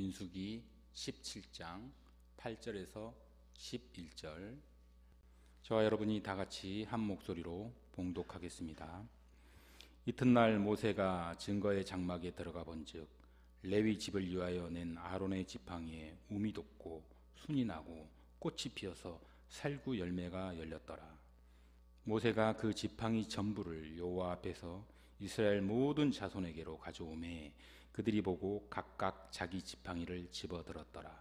민수기 17장 8절에서 11절, 저와 여러분이 다 같이 한 목소리로 봉독하겠습니다. 이튿날 모세가 증거의 장막에 들어가 본즉 레위 집을 위하여 낸 아론의 지팡이에 움이 돋고 순이 나고 꽃이 피어서 살구 열매가 열렸더라. 모세가 그 지팡이 전부를 여호와 앞에서 이스라엘 모든 자손에게로 가져오매 그들이 보고 각각 자기 지팡이를 집어들었더라.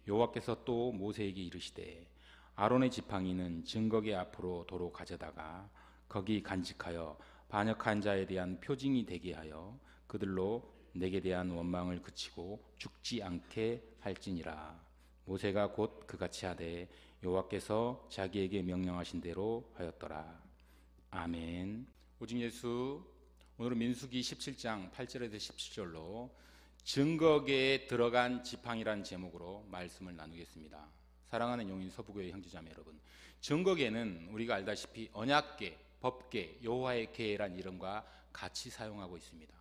여호와께서 또 모세에게 이르시되 아론의 지팡이는 증거계 앞으로 도로 가져다가 거기 간직하여 반역한 자에 대한 표징이 되게 하여 그들로 내게 대한 원망을 그치고 죽지 않게 할지니라. 모세가 곧 그같이 하되 여호와께서 자기에게 명령하신 대로 하였더라. 아멘. 오직 예수. 오늘은 민수기 17장 8절에서 17절로 증거계에 들어간 지팡이란 제목으로 말씀을 나누겠습니다. 사랑하는 용인 서부교회 형제자매 여러분, 증거계는 우리가 알다시피 언약계, 법계, 여호와의 계란 이름과 같이 사용하고 있습니다.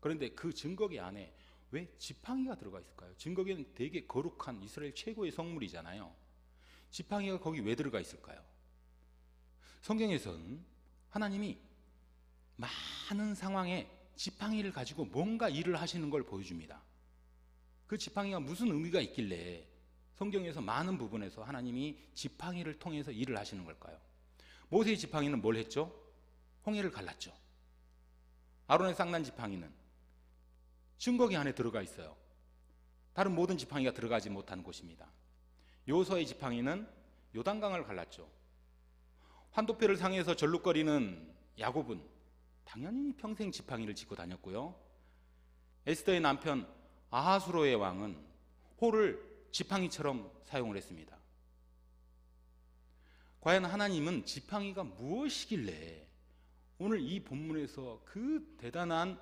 그런데 그 증거계 안에 왜 지팡이가 들어가 있을까요? 증거계는 되게 거룩한 이스라엘 최고의 성물이잖아요. 지팡이가 거기 왜 들어가 있을까요? 성경에서는 하나님이 많은 상황에 지팡이를 가지고 뭔가 일을 하시는 걸 보여줍니다. 그 지팡이가 무슨 의미가 있길래 성경에서 많은 부분에서 하나님이 지팡이를 통해서 일을 하시는 걸까요? 모세의 지팡이는 뭘 했죠? 홍해를 갈랐죠. 아론의 쌍난 지팡이는 증거계 안에 들어가 있어요. 다른 모든 지팡이가 들어가지 못한 곳입니다. 여호수아의 지팡이는 요단강을 갈랐죠. 환도표를 상에서 절룩거리는 야곱은 당연히 평생 지팡이를 짚고 다녔고요. 에스더의 남편 아하수로의 왕은 호를 지팡이처럼 사용을 했습니다. 과연 하나님은 지팡이가 무엇이길래 오늘 이 본문에서 그 대단한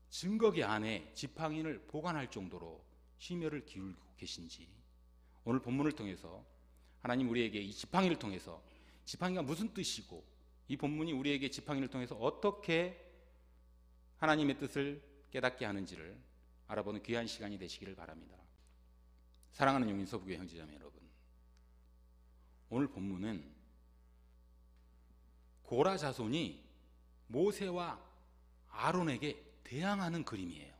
증거계 안에 지팡이를 보관할 정도로 심혈을 기울이고 계신지, 오늘 본문을 통해서 하나님 우리에게 이 지팡이를 통해서 지팡이가 무슨 뜻이고 이 본문이 우리에게 지팡이를 통해서 어떻게 하나님의 뜻을 깨닫게 하는지를 알아보는 귀한 시간이 되시기를 바랍니다. 사랑하는 용인 서부교회 형제자매 여러분, 오늘 본문은 고라 자손이 모세와 아론에게 대항하는 그림이에요.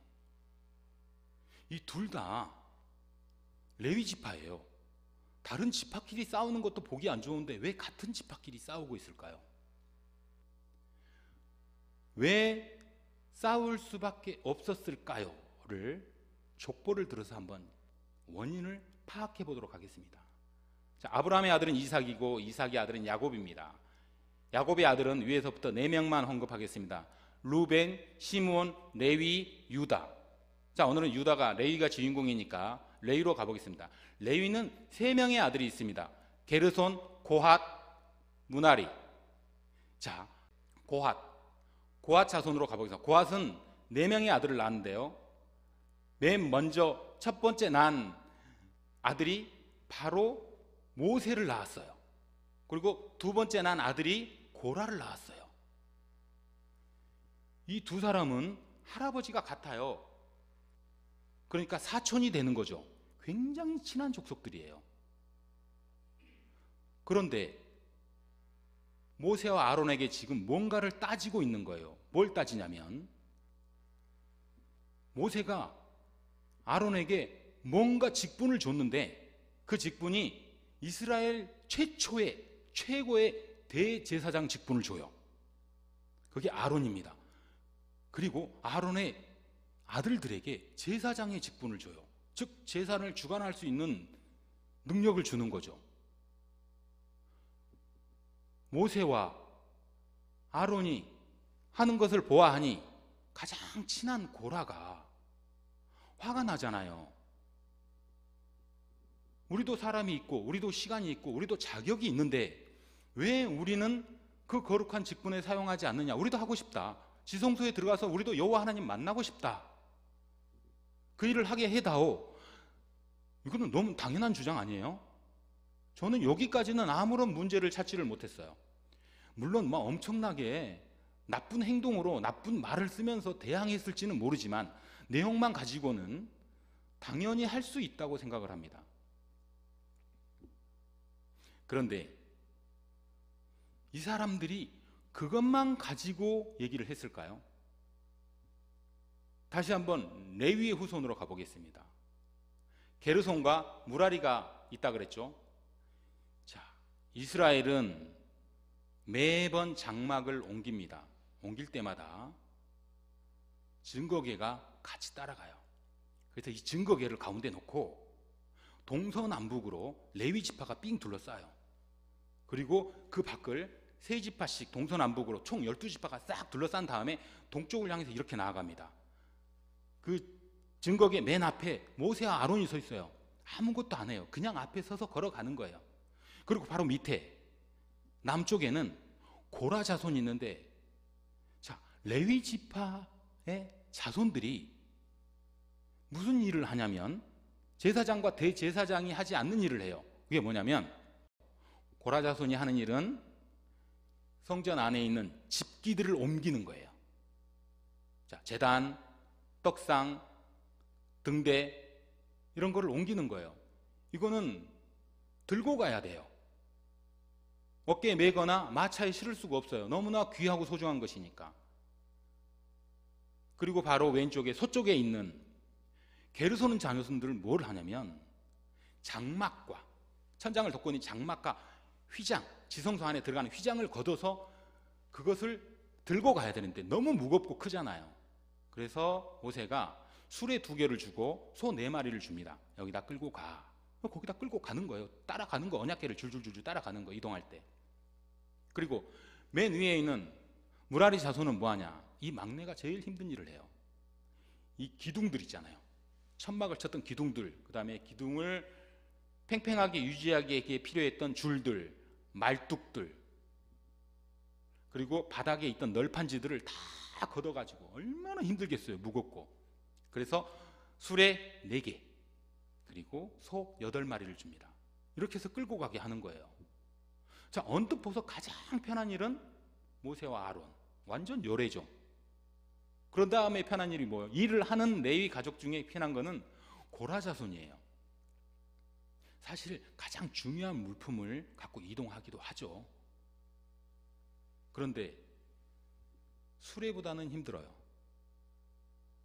이 둘 다 레위 지파예요. 다른 지파끼리 싸우는 것도 보기 안 좋은데 왜 같은 지파끼리 싸우고 있을까요? 왜 싸울 수밖에 없었을까요?를 족보를 들어서 한번 원인을 파악해 보도록 하겠습니다. 자, 아브라함의 아들은 이삭이고 이삭의 아들은 야곱입니다. 야곱의 아들은 위에서부터 4명만 언급하겠습니다. 루벤, 시므온, 레위, 유다. 자, 오늘은 유다가, 레위가 주인공이니까 레위로 가보겠습니다. 레위는 3명의 아들이 있습니다. 게르손, 고핫, 무나리. 자, 고핫 자손으로 가보겠습니다. 고핫은 4명의 아들을 낳았는데요, 맨 먼저 첫 번째 난 아들이 바로 모세를 낳았어요. 그리고 두 번째 난 아들이 고라를 낳았어요. 이 두 사람은 할아버지가 같아요. 그러니까 사촌이 되는 거죠. 굉장히 친한 족속들이에요. 그런데 모세와 아론에게 지금 뭔가를 따지고 있는 거예요. 뭘 따지냐면 모세가 아론에게 뭔가 직분을 줬는데 그 직분이 이스라엘 최고의 대제사장 직분을 줘요. 그게 아론입니다. 그리고 아론의 아들들에게 제사장의 직분을 줘요. 즉 제사를 주관할 수 있는 능력을 주는 거죠. 모세와 아론이 하는 것을 보아하니 가장 친한 고라가 화가 나잖아요. 우리도 사람이 있고 우리도 시간이 있고 우리도 자격이 있는데 왜 우리는 그 거룩한 직분에 사용하지 않느냐. 우리도 하고 싶다. 지성소에 들어가서 우리도 여호와 하나님 만나고 싶다. 그 일을 하게 해다오. 이거는 너무 당연한 주장 아니에요? 저는 여기까지는 아무런 문제를 찾지를 못했어요. 물론 뭐 엄청나게 나쁜 행동으로 나쁜 말을 쓰면서 대항했을지는 모르지만 내용만 가지고는 당연히 할 수 있다고 생각을 합니다. 그런데 이 사람들이 그것만 가지고 얘기를 했을까요? 다시 한번 레위의 후손으로 가보겠습니다. 게르손과 무라리가 있다 그랬죠. 자, 이스라엘은 매번 장막을 옮깁니다. 옮길 때마다 증거궤가 같이 따라가요. 그래서 이 증거궤를 가운데 놓고 동서남북으로 레위 지파가 삥 둘러싸요. 그리고 그 밖을 세 지파씩 동서남북으로 총 12지파가 싹 둘러싼 다음에 동쪽을 향해서 이렇게 나아갑니다. 그 증거궤 맨 앞에 모세와 아론이 서 있어요. 아무것도 안 해요. 그냥 앞에 서서 걸어가는 거예요. 그리고 바로 밑에 남쪽에는 고라 자손이 있는데, 자, 레위 지파의 자손들이 무슨 일을 하냐면 제사장과 대제사장이 하지 않는 일을 해요. 그게 뭐냐면 고라 자손이 하는 일은 성전 안에 있는 집기들을 옮기는 거예요. 자, 제단, 떡상, 등대 이런 거를 옮기는 거예요. 이거는 들고 가야 돼요. 어깨에 메거나 마차에 실을 수가 없어요. 너무나 귀하고 소중한 것이니까. 그리고 바로 왼쪽에 서쪽에 있는 게르손 자녀손들은 뭘 하냐면 장막과 천장을 덮고 있는 장막과 휘장, 지성소 안에 들어가는 휘장을 걷어서 그것을 들고 가야 되는데 너무 무겁고 크잖아요. 그래서 모세가 수레 2개를 주고 소 4마리를 줍니다. 여기다 끌고 가. 거기다 끌고 가는 거예요. 따라가는 거, 언약궤를 줄줄줄 따라가는 거, 이동할 때. 그리고 맨 위에 있는 무라리 자손은 뭐하냐? 이 막내가 제일 힘든 일을 해요. 이 기둥들 있잖아요. 천막을 쳤던 기둥들, 그 다음에 기둥을 팽팽하게 유지하기에 필요했던 줄들, 말뚝들, 그리고 바닥에 있던 널판지들을 다 걷어가지고 얼마나 힘들겠어요. 무겁고. 그래서 수레 4개 그리고 소 8마리를 줍니다. 이렇게 해서 끌고 가게 하는 거예요. 자, 언뜻 보서 가장 편한 일은 모세와 아론, 완전 요래죠. 그런 다음에 편한 일이 뭐예요? 일을 하는 레위 가족 중에 편한 거는 고라 자손이에요. 사실 가장 중요한 물품을 갖고 이동하기도 하죠. 그런데 수레보다는 힘들어요.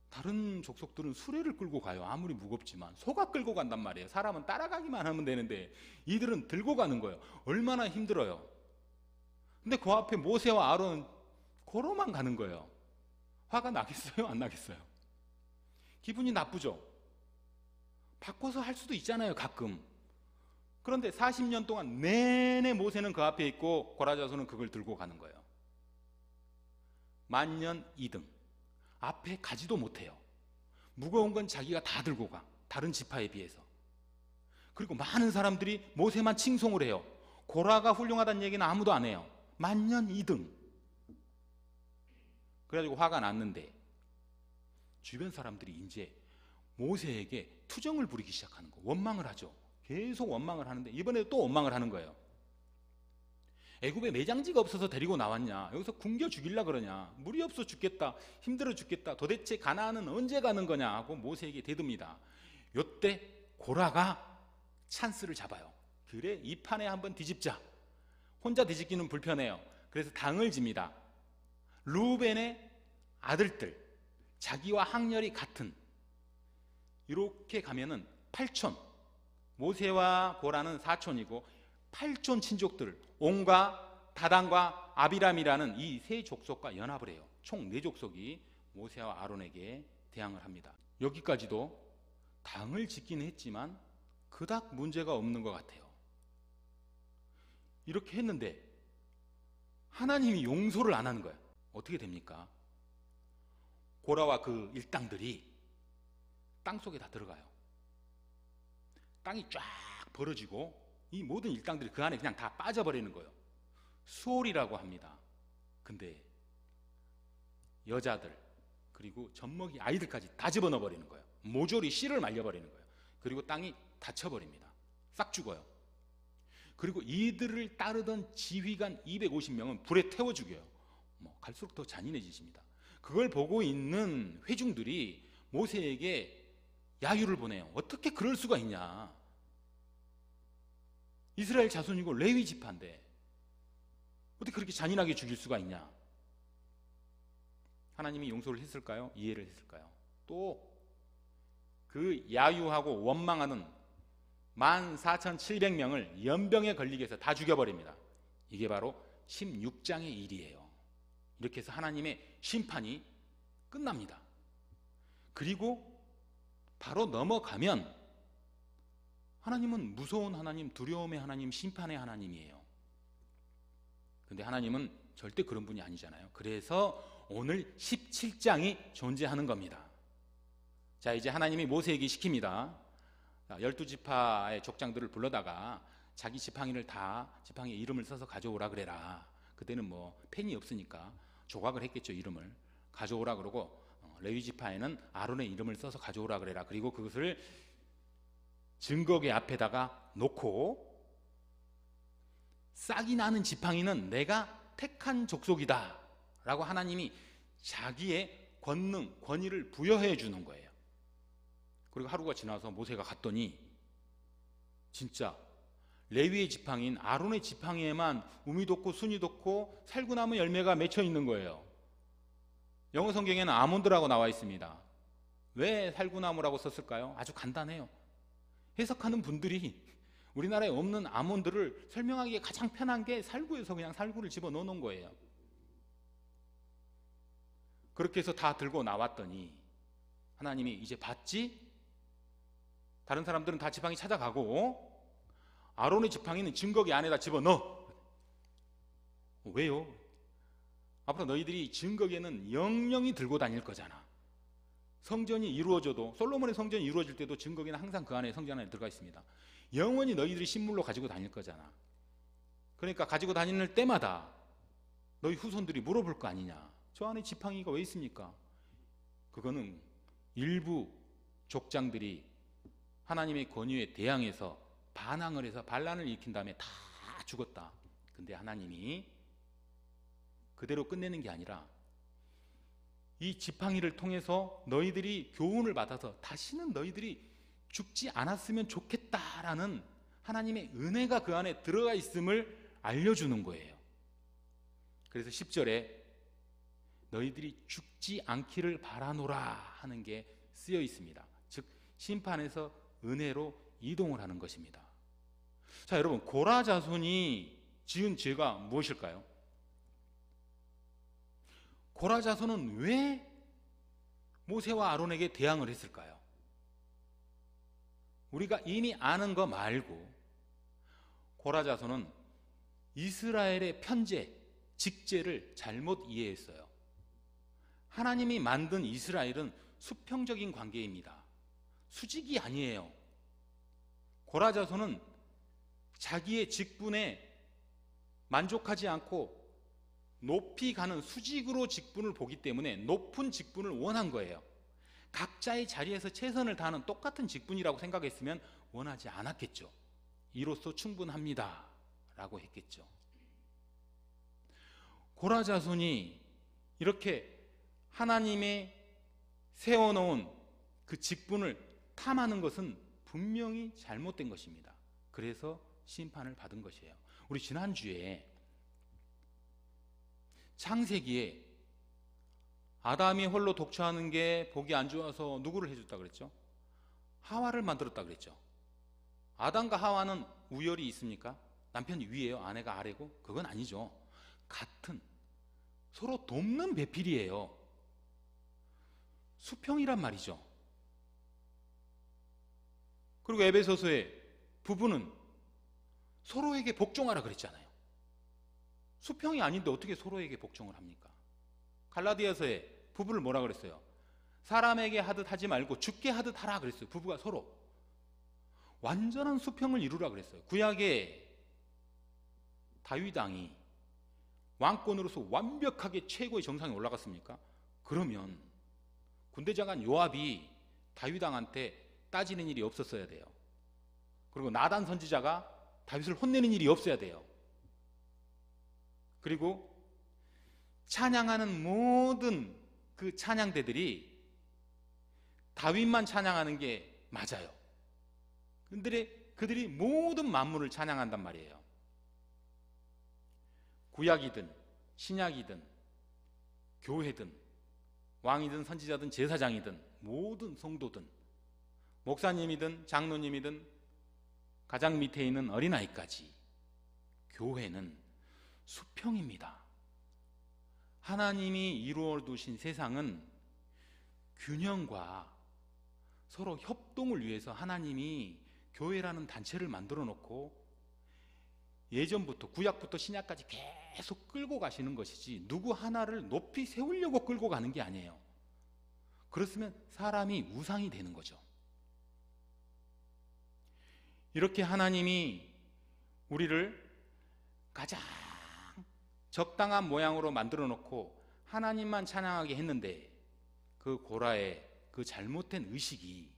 다른 족속들은 수레를 끌고 가요. 아무리 무겁지만. 소가 끌고 간단 말이에요. 사람은 따라가기만 하면 되는데 이들은 들고 가는 거예요. 얼마나 힘들어요. 근데 그 앞에 모세와 아론은 걸어만 가는 거예요. 화가 나겠어요? 안 나겠어요? 기분이 나쁘죠? 바꿔서 할 수도 있잖아요, 가끔. 그런데 40년 동안 내내 모세는 그 앞에 있고 고라 자손은 그걸 들고 가는 거예요. 만년 2등. 앞에 가지도 못해요. 무거운 건 자기가 다 들고 가. 다른 지파에 비해서. 그리고 많은 사람들이 모세만 칭송을 해요. 고라가 훌륭하다는 얘기는 아무도 안 해요. 만년 2등. 그래가지고 화가 났는데 주변 사람들이 이제 모세에게 투정을 부리기 시작하는 거. 원망을 하죠. 계속 원망을 하는데 이번에도 또 원망을 하는 거예요. 애굽에 매장지가 없어서 데리고 나왔냐? 여기서 굶겨 죽이려 그러냐? 물이 없어 죽겠다. 힘들어 죽겠다. 도대체 가나안은 언제 가는 거냐? 하고 모세에게 대듭니다. 요때 고라가 찬스를 잡아요. 그래, 이 판에 한번 뒤집자. 혼자 뒤집기는 불편해요. 그래서 당을 집니다. 루벤의 아들들, 자기와 학렬이 같은, 이렇게 가면은 8촌, 모세와 고라는 4촌이고 8촌 친족들, 온과 다단과 아비람이라는 이 세 족속과 연합을 해요. 총 4족속이 모세와 아론에게 대항을 합니다. 여기까지도 당을 짓긴 했지만 그닥 문제가 없는 것 같아요. 이렇게 했는데 하나님이 용서를 안 하는 거예요. 어떻게 됩니까? 고라와 그 일당들이 땅속에 다 들어가요. 땅이 쫙 벌어지고 이 모든 일당들이 그 안에 그냥 다 빠져버리는 거예요. 수월이라고 합니다. 근데 여자들 그리고 젖먹이 아이들까지 다 집어넣어버리는 거예요. 모조리 씨를 말려버리는 거예요. 그리고 땅이 닫혀버립니다. 싹 죽어요. 그리고 이들을 따르던 지휘관 250명은 불에 태워 죽여요. 갈수록 더 잔인해지십니다. 그걸 보고 있는 회중들이 모세에게 야유를 보내요. 어떻게 그럴 수가 있냐. 이스라엘 자손이고 레위 지파인데 어떻게 그렇게 잔인하게 죽일 수가 있냐. 하나님이 용서를 했을까요? 이해를 했을까요? 또 그 야유하고 원망하는 14,700명을 연병에 걸리게 해서 다 죽여버립니다. 이게 바로 16장의 일이에요. 이렇게 해서 하나님의 심판이 끝납니다. 그리고 바로 넘어가면 하나님은 무서운 하나님, 두려움의 하나님, 심판의 하나님이에요. 근데 하나님은 절대 그런 분이 아니잖아요. 그래서 오늘 17장이 존재하는 겁니다. 자, 이제 하나님이 모세에게 시킵니다. 12지파의 족장들을 불러다가 자기 지팡이를 다 지팡이에 이름을 써서 가져오라 그래라. 그때는 뭐 펜이 없으니까 조각을 했겠죠. 이름을 가져오라 그러고, 레위 지파에는 아론의 이름을 써서 가져오라 그래라. 그리고 그것을 증거궤 앞에다가 놓고, 싹이 나는 지팡이는 내가 택한 족속이다 라고 하나님이 자기의 권능, 권위를 부여해 주는 거예요. 그리고 하루가 지나서 모세가 갔더니 진짜 레위의 지팡이인 아론의 지팡이에만 우미 돋고 순이 돋고 살구나무 열매가 맺혀 있는 거예요. 영어 성경에는 아몬드라고 나와 있습니다. 왜 살구나무라고 썼을까요? 아주 간단해요. 해석하는 분들이 우리나라에 없는 아몬드를 설명하기에 가장 편한 게 살구에서 그냥 살구를 집어넣어 놓은 거예요. 그렇게 해서 다 들고 나왔더니 하나님이 이제 봤지? 다른 사람들은 다 지팡이 찾아가고 아론의 지팡이는 증거궤 안에다 집어넣어. 왜요? 앞으로 너희들이 증거궤는 영영히 들고 다닐 거잖아. 성전이 이루어져도, 솔로몬의 성전이 이루어질 때도 증거궤는 항상 그 안에, 성전 안에 들어가 있습니다. 영원히 너희들이 신물로 가지고 다닐 거잖아. 그러니까 가지고 다니는 때마다 너희 후손들이 물어볼 거 아니냐. 저 안에 지팡이가 왜 있습니까? 그거는 일부 족장들이 하나님의 권위에 대항해서 반항을 해서 반란을 일으킨 다음에 다 죽었다. 근데 하나님이 그대로 끝내는 게 아니라 이 지팡이를 통해서 너희들이 교훈을 받아서 다시는 너희들이 죽지 않았으면 좋겠다라는 하나님의 은혜가 그 안에 들어가 있음을 알려주는 거예요. 그래서 10절에 너희들이 죽지 않기를 바라노라 하는 게 쓰여 있습니다. 즉 심판에서 은혜로 이동을 하는 것입니다. 자, 여러분, 고라 자손이 지은 죄가 무엇일까요? 고라 자손은 왜 모세와 아론에게 대항을 했을까요? 우리가 이미 아는 거 말고 고라 자손은 이스라엘의 편제, 직제를 잘못 이해했어요. 하나님이 만든 이스라엘은 수평적인 관계입니다. 수직이 아니에요. 고라 자손은 자기의 직분에 만족하지 않고 높이 가는 수직으로 직분을 보기 때문에 높은 직분을 원한 거예요. 각자의 자리에서 최선을 다하는 똑같은 직분이라고 생각했으면 원하지 않았겠죠. 이로써 충분합니다 라고 했겠죠. 고라 자손이 이렇게 하나님의 세워놓은 그 직분을 탐하는 것은 분명히 잘못된 것입니다. 그래서 심판을 받은 것이에요. 우리 지난주에 창세기에 아담이 홀로 독처하는 게 보기 안 좋아서 누구를 해줬다 그랬죠? 하와를 만들었다 그랬죠. 아담과 하와는 우열이 있습니까? 남편이 위에요? 아내가 아래고? 그건 아니죠. 같은, 서로 돕는 배필이에요. 수평이란 말이죠. 그리고 에베소서에 부부는 서로에게 복종하라 그랬잖아요. 수평이 아닌데 어떻게 서로에게 복종을 합니까? 갈라디아서에 부부를 뭐라 그랬어요? 사람에게 하듯 하지 말고 주께 하듯 하라 그랬어요. 부부가 서로 완전한 수평을 이루라 그랬어요. 구약의 다윗 왕이 왕권으로서 완벽하게 최고의 정상에 올라갔습니까? 그러면 군대장관 요압이 다윗 왕한테 따지는 일이 없었어야 돼요. 그리고 나단 선지자가 다윗을 혼내는 일이 없어야 돼요. 그리고 찬양하는 모든 그 찬양대들이 다윗만 찬양하는 게 맞아요. 그들이 모든 만물을 찬양한단 말이에요. 구약이든 신약이든 교회든 왕이든 선지자든 제사장이든 모든 성도든 목사님이든 장로님이든 가장 밑에 있는 어린아이까지 교회는 수평입니다. 하나님이 이루어 두신 세상은 균형과 서로 협동을 위해서 하나님이 교회라는 단체를 만들어 놓고 예전부터 구약부터 신약까지 계속 끌고 가시는 것이지 누구 하나를 높이 세우려고 끌고 가는 게 아니에요. 그렇으면 사람이 우상이 되는 거죠. 이렇게 하나님이 우리를 가장 적당한 모양으로 만들어 놓고 하나님만 찬양하게 했는데 그 고라의 그 잘못된 의식이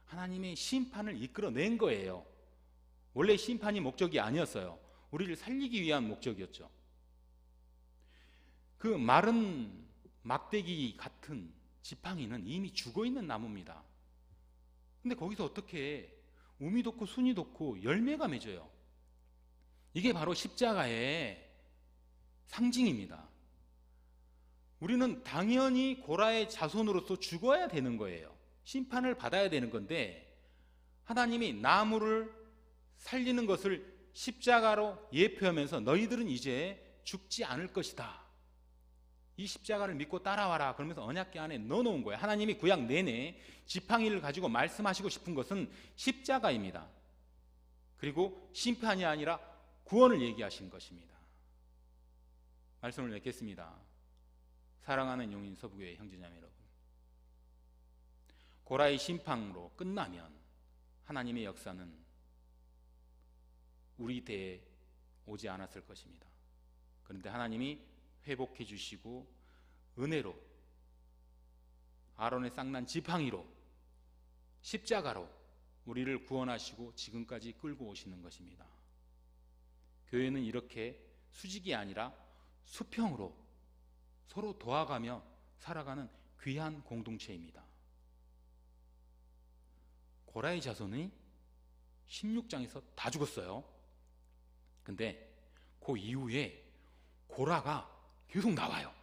하나님의 심판을 이끌어낸 거예요. 원래 심판이 목적이 아니었어요. 우리를 살리기 위한 목적이었죠. 그 마른 막대기 같은 지팡이는 이미 죽어있는 나무입니다. 근데 거기서 어떻게 우미 돋고 순이 돋고 열매가 맺어요. 이게 바로 십자가의 상징입니다. 우리는 당연히 고라의 자손으로서 죽어야 되는 거예요. 심판을 받아야 되는 건데 하나님이 나무를 살리는 것을 십자가로 예표하면서 너희들은 이제 죽지 않을 것이다. 이 십자가를 믿고 따라와라 그러면서 언약궤 안에 넣어놓은 거예요. 하나님이 구약 내내 지팡이를 가지고 말씀하시고 싶은 것은 십자가입니다. 그리고 심판이 아니라 구원을 얘기하신 것입니다. 말씀을 맺겠습니다. 사랑하는 용인 서부교회 형제자매 여러분, 고라의 심판으로 끝나면 하나님의 역사는 우리 때에 오지 않았을 것입니다. 그런데 하나님이 회복해 주시고 은혜로 아론의 쌍난 지팡이로 십자가로 우리를 구원하시고 지금까지 끌고 오시는 것입니다. 교회는 이렇게 수직이 아니라 수평으로 서로 도와가며 살아가는 귀한 공동체입니다. 고라의 자손이 16장에서 다 죽었어요. 근데 그 이후에 고라가 계속 나와요.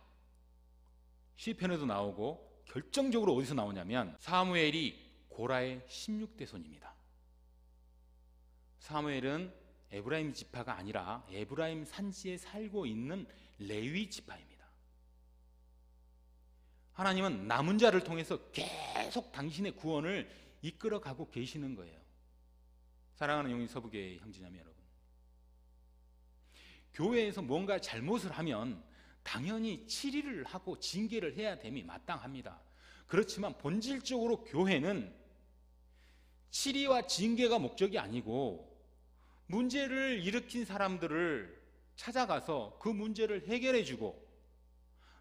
시편에도 나오고 결정적으로 어디서 나오냐면 사무엘이 고라의 16대 손입니다. 사무엘은 에브라임 지파가 아니라 에브라임 산지에 살고 있는 레위 지파입니다. 하나님은 남은 자를 통해서 계속 당신의 구원을 이끌어가고 계시는 거예요. 사랑하는 용인 서부교회 형제자매 여러분, 교회에서 뭔가 잘못을 하면 당연히 치리를 하고 징계를 해야 됨이 마땅합니다. 그렇지만 본질적으로 교회는 치리와 징계가 목적이 아니고 문제를 일으킨 사람들을 찾아가서 그 문제를 해결해주고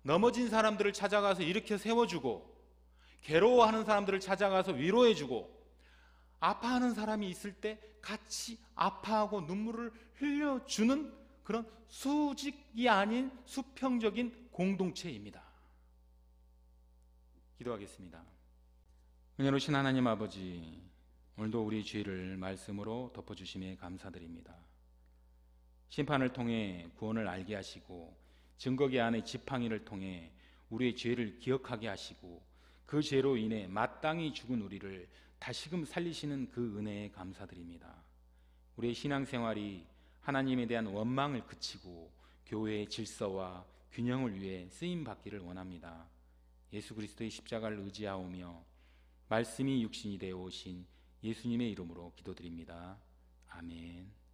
넘어진 사람들을 찾아가서 일으켜 세워주고 괴로워하는 사람들을 찾아가서 위로해주고 아파하는 사람이 있을 때 같이 아파하고 눈물을 흘려주는 그런 수직이 아닌 수평적인 공동체입니다. 기도하겠습니다. 은혜로우신 하나님 아버지, 오늘도 우리 죄를 말씀으로 덮어주심에 감사드립니다. 심판을 통해 구원을 알게 하시고 증거기 안의 지팡이를 통해 우리의 죄를 기억하게 하시고 그 죄로 인해 마땅히 죽은 우리를 다시금 살리시는 그 은혜에 감사드립니다. 우리의 신앙생활이 하나님에 대한 원망을 그치고 교회의 질서와 균형을 위해 쓰임받기를 원합니다. 예수 그리스도의 십자가를 의지하오며 말씀이 육신이 되어 오신 예수님의 이름으로 기도드립니다. 아멘.